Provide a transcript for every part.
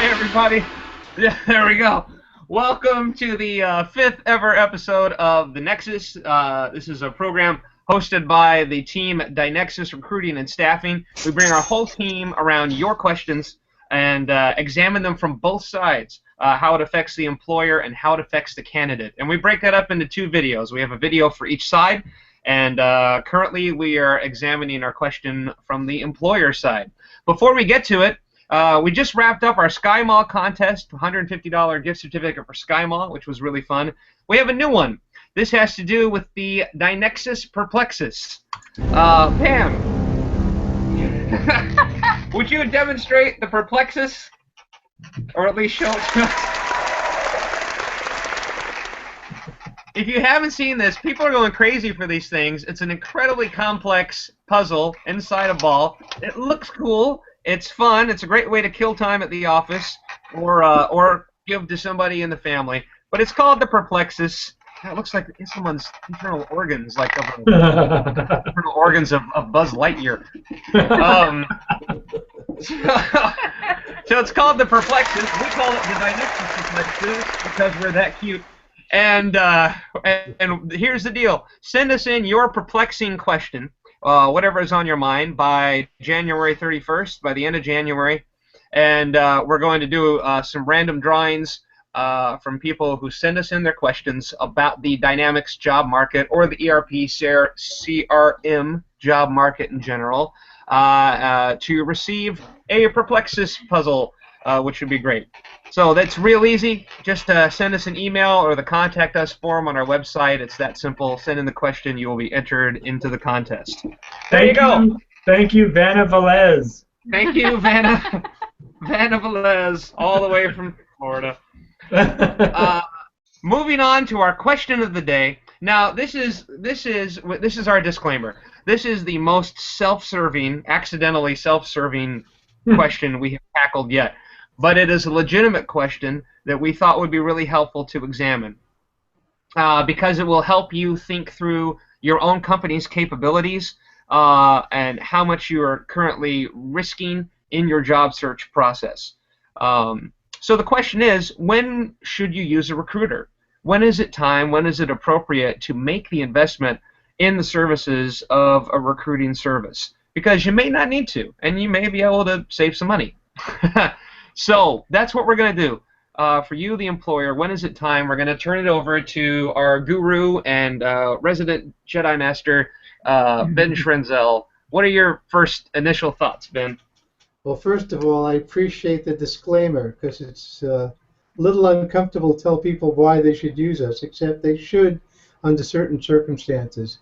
Hi, everybody. Yeah, there we go. Welcome to the fifth ever episode of the Nexus. This is a program hosted by the team at DyNexus Recruiting and Staffing. We bring our whole team around your questions and examine them from both sides, how it affects the employer and how it affects the candidate. And we break that up into two videos. We have a video for each side, and currently we are examining our question from the employer side. Before we get to it, we just wrapped up our Sky Mall contest, $150 gift certificate for Sky Mall, which was really fun. We have a new one. This has to do with the DyNexus Perplexus. Pam, would you demonstrate the Perplexus? Or at least show it to us? If you haven't seen this, people are going crazy for these things. It's an incredibly complex puzzle inside a ball. It looks cool. It's fun. It's a great way to kill time at the office or give to somebody in the family. But it's called the Perplexus. It looks like someone's internal organs, like internal organs of Buzz Lightyear. So it's called the Perplexus. We call it the DyNexus Perplexus because we're that cute. And here's the deal. Send us in your perplexing question, whatever is on your mind, by January 31st, by the end of January. And we're going to do some random drawings from people who send us in their questions about the Dynamics job market or the ERP CRM job market in general to receive a Perplexus puzzle, which would be great. So that's real easy. Just send us an email or the contact us form on our website. It's that simple. Send in the question. You will be entered into the contest. There you go. Thank you, Vanna Velez. Thank you, Vanna. Vanna Velez, all the way from Florida. Moving on to our question of the day. Now, this is our disclaimer. This is the most self-serving, accidentally self-serving question we have tackled yet. But it is a legitimate question that we thought would be really helpful to examine because it will help you think through your own company's capabilities and how much you are currently risking in your job search process. So the question is, when should you use a recruiter? When is it time, when is it appropriate to make the investment in the services of a recruiting service? Because you may not need to, and you may be able to save some money. So that's what we're going to do. For you, the employer, when is it time? We're going to turn it over to our guru and resident Jedi Master, Ben Schrenzel. What are your first initial thoughts, Ben? Well, first of all, I appreciate the disclaimer because it's a little uncomfortable to tell people why they should use us, except they should under certain circumstances.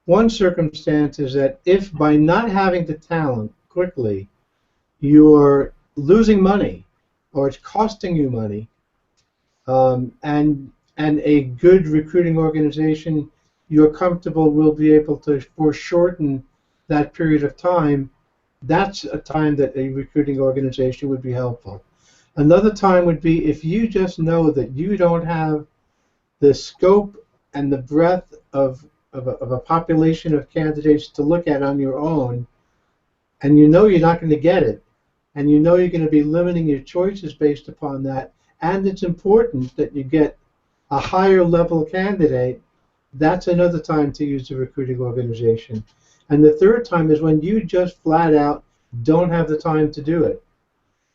One circumstance is that if by not having the talent quickly, you're losing money or it's costing you money, and a good recruiting organization you're comfortable will be able to foreshorten that period of time, that's a time that a recruiting organization would be helpful. Another time would be if you just know that you don't have the scope and the breadth of a population of candidates to look at on your own, and you know you're not going to get it, and you know you're going to be limiting your choices based upon that, and it's important that you get a higher level candidate, that's another time to use a recruiting organization. And the third time is when you just flat out don't have the time to do it.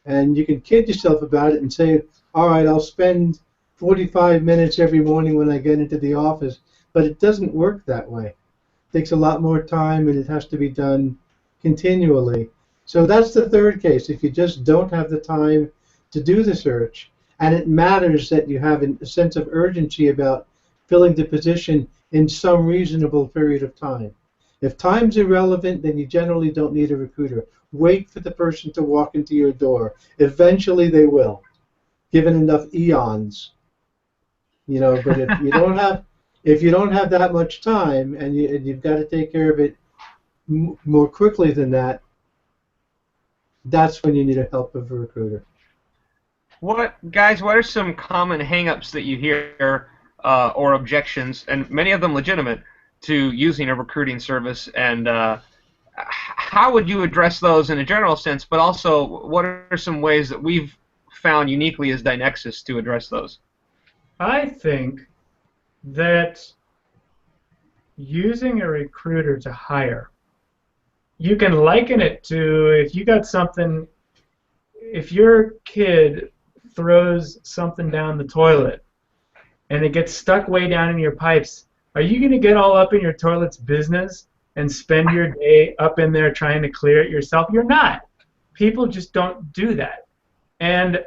And you can kid yourself about it and say, all right, I'll spend 45 minutes every morning when I get into the office, but it doesn't work that way. It takes a lot more time, and it has to be done continually. So that's the third case. If you just don't have the time to do the search, and it matters that you have a sense of urgency about filling the position in some reasonable period of time. If time's irrelevant, then you generally don't need a recruiter. Wait for the person to walk into your door. Eventually they will, given enough eons. You know, but if you don't have that much time and you've got to take care of it more quickly than that, that's when you need the help of a recruiter. Guys, what are some common hang-ups that you hear or objections, and many of them legitimate, to using a recruiting service, and how would you address those in a general sense, but also what are some ways that we've found uniquely as DyNexus to address those? I think that using a recruiter to hire, you can liken it to if you got something, if your kid throws something down the toilet and it gets stuck way down in your pipes, are you going to get all up in your toilet's business and spend your day up in there trying to clear it yourself? You're not. People just don't do that. And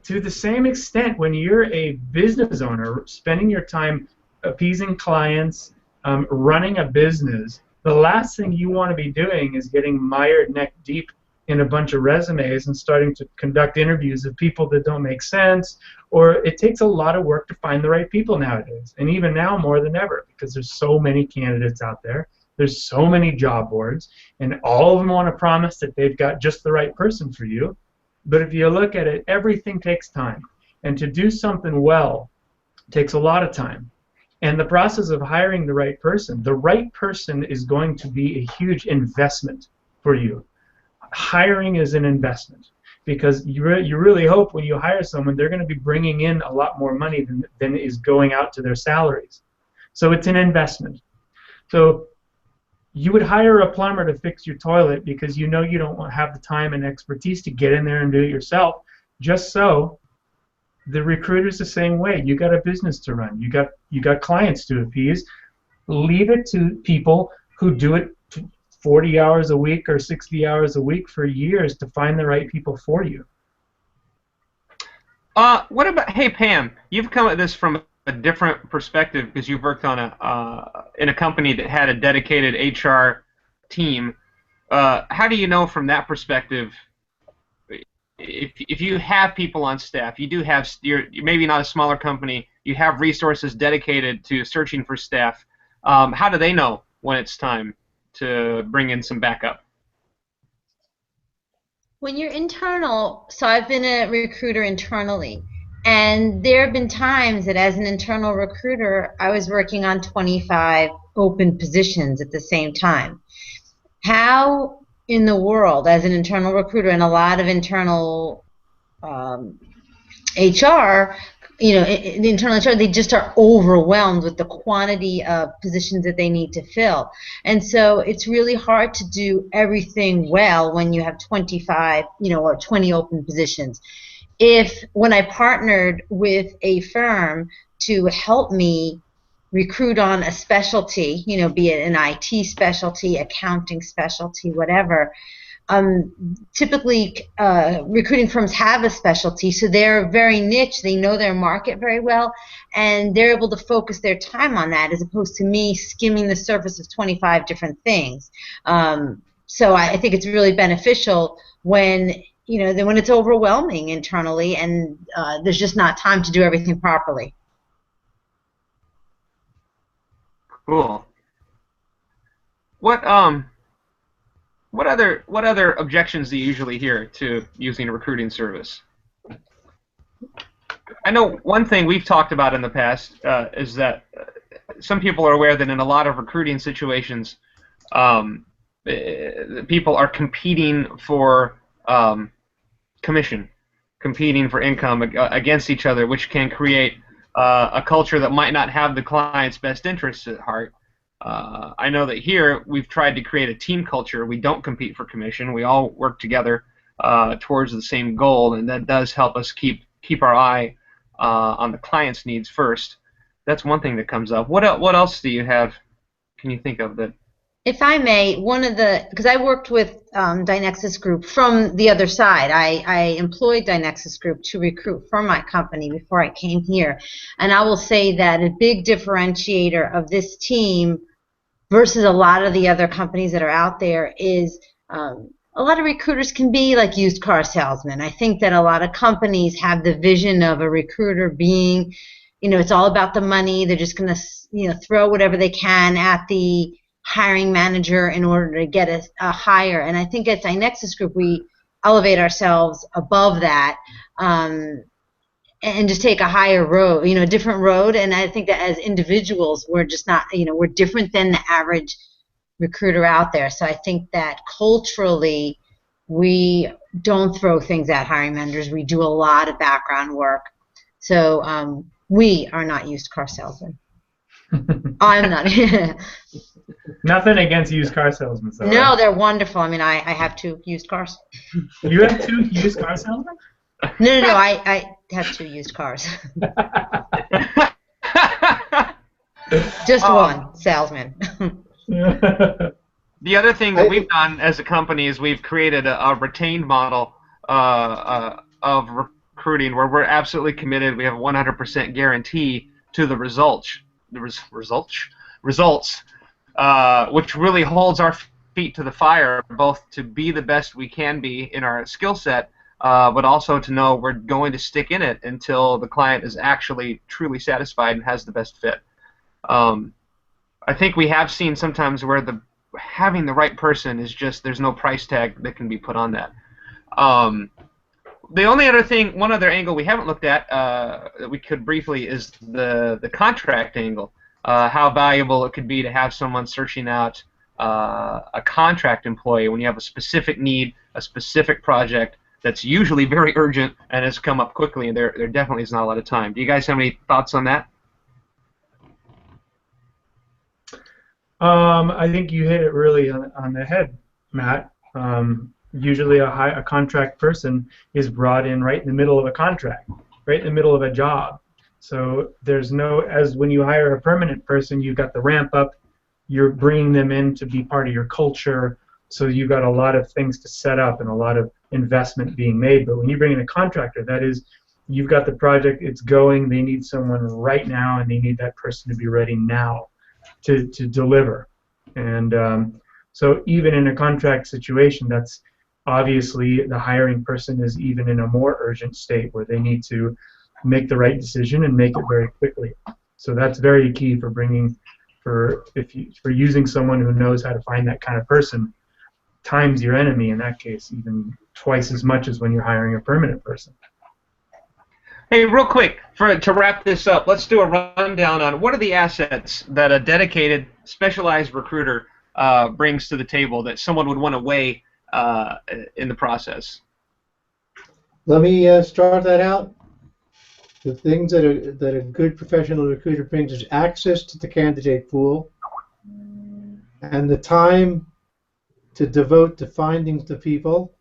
to the same extent, when you're a business owner, spending your time appeasing clients, running a business, the last thing you want to be doing is getting mired neck deep in a bunch of resumes and starting to conduct interviews of people that don't make sense, or it takes a lot of work to find the right people nowadays, and even now more than ever, because there's so many candidates out there, there's so many job boards, and all of them want to promise that they've got just the right person for you. But if you look at it, everything takes time, and to do something well takes a lot of time. And the process of hiring the right person is going to be a huge investment for you. Hiring is an investment because you really hope when you hire someone they're going to be bringing in a lot more money than is going out to their salaries. So it's an investment. So you would hire a plumber to fix your toilet because you know you don't have the time and expertise to get in there and do it yourself. Just so the recruiter's the same way. You got a business to run. You got clients to appease. Leave it to people who do it 40 hours a week or 60 hours a week for years to find the right people for you. What about, hey Pam, you've come at this from a different perspective because you've worked on in a company that had a dedicated HR team. How do you know from that perspective, if you have people on staff, you do have, you're maybe not a smaller company, you have resources dedicated to searching for staff, how do they know when it's time to bring in some backup? When you're internal, so I've been a recruiter internally, and there have been times that as an internal recruiter, I was working on 25 open positions at the same time. How in the world, as an internal recruiter and a lot of internal HR, the internal HR, they just are overwhelmed with the quantity of positions that they need to fill. And so it's really hard to do everything well when you have 25, or 20 open positions. When I partnered with a firm to help me recruit on a specialty, be it an IT specialty, accounting specialty, whatever, typically recruiting firms have a specialty, so they're very niche, they know their market very well, and they're able to focus their time on that as opposed to me skimming the surface of 25 different things. So I think it's really beneficial when when it's overwhelming internally and there's just not time to do everything properly. Cool. What other objections do you usually hear to using a recruiting service? I know one thing we've talked about in the past is that some people are aware that in a lot of recruiting situations, people are competing for commission, competing for income against each other, which can create a culture that might not have the client's best interests at heart. I know that here we've tried to create a team culture. We don't compete for commission. We all work together towards the same goal, and that does help us keep our eye on the client's needs first. That's one thing that comes up. What else do you have? Can you think of that? If I may, because I worked with DyNexus Group from the other side. I employed DyNexus Group to recruit for my company before I came here. And I will say that a big differentiator of this team versus a lot of the other companies that are out there is a lot of recruiters can be like used car salesmen. I think that a lot of companies have the vision of a recruiter being, it's all about the money. They're just going to, throw whatever they can at the hiring manager in order to get a hire. And I think at DyNexus Group we elevate ourselves above that and just take a higher road, a different road. And I think that as individuals we're just not, we're different than the average recruiter out there. So I think that culturally we don't throw things at hiring managers. We do a lot of background work. So we are not used car salesmen. I'm not. Nothing against used car salesmen, though, No, right? they're wonderful. I mean, I have 2 used cars. You have 2 used car salesmen? No, I have 2 used cars. Just one salesman. The other thing that we've done as a company is we've created a retained model of recruiting where we're absolutely committed. We have a 100% guarantee to the results, which really holds our feet to the fire, both to be the best we can be in our skill set, but also to know we're going to stick in it until the client is actually truly satisfied and has the best fit. I think we have seen sometimes where having the right person is just, there's no price tag that can be put on that. The only other thing, one other angle we haven't looked at that we could briefly is the contract angle. How valuable it could be to have someone searching out a contract employee when you have a specific need, a specific project that's usually very urgent and has come up quickly, and there definitely is not a lot of time. Do you guys have any thoughts on that? I think you hit it really on the head, Matt. Usually a contract person is brought in right in the middle of a contract, right in the middle of a job. So there's no, as when you hire a permanent person, you've got the ramp up, you're bringing them in to be part of your culture, so you've got a lot of things to set up and a lot of investment being made. But when you bring in a contractor, that is, you've got the project, it's going, they need someone right now, and they need that person to be ready now to deliver. And so even in a contract situation, that's obviously the hiring person is even in a more urgent state where they need to make the right decision and make it very quickly. So that's very key for using someone who knows how to find that kind of person. Time's your enemy in that case, even twice as much as when you're hiring a permanent person. Hey, real quick, to wrap this up, let's do a rundown on what are the assets that a dedicated, specialized recruiter brings to the table that someone would want to weigh in the process. Let me start that out. The things that a good professional recruiter brings is access to the candidate pool and the time to devote to finding the people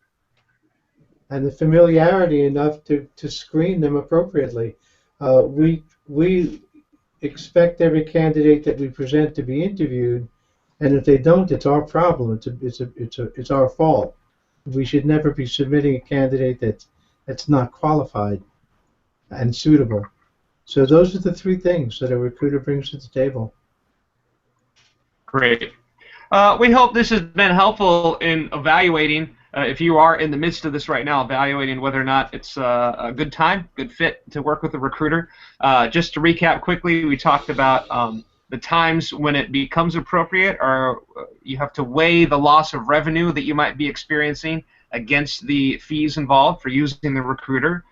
and the familiarity enough to screen them appropriately. We expect every candidate that we present to be interviewed, and if they don't, it's our problem. It's our fault. We should never be submitting a candidate that's not qualified and suitable. So those are the 3 things that a recruiter brings to the table. Great. We hope this has been helpful in evaluating, if you are in the midst of this right now, evaluating whether or not it's a good time, good fit to work with a recruiter. Just to recap quickly, we talked about the times when it becomes appropriate, or you have to weigh the loss of revenue that you might be experiencing against the fees involved for using the recruiter.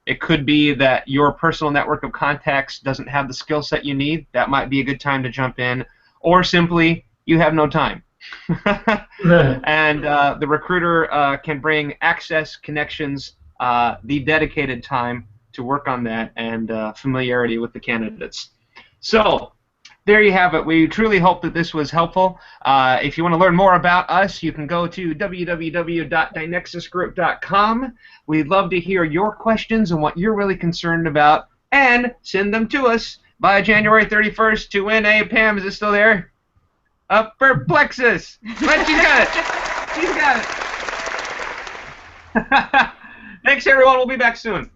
It could be that your personal network of contacts doesn't have the skill set you need. That might be a good time to jump in. Or simply, you have no time. And the recruiter can bring access, connections, the dedicated time to work on that, and familiarity with the candidates. So there you have it. We truly hope that this was helpful. If you want to learn more about us, you can go to www.dynexusgroup.com. We'd love to hear your questions and what you're really concerned about, and send them to us by January 31st to win a Pam. Is it still there? A Perplexus. But she's got it. She's got it. Thanks, everyone. We'll be back soon.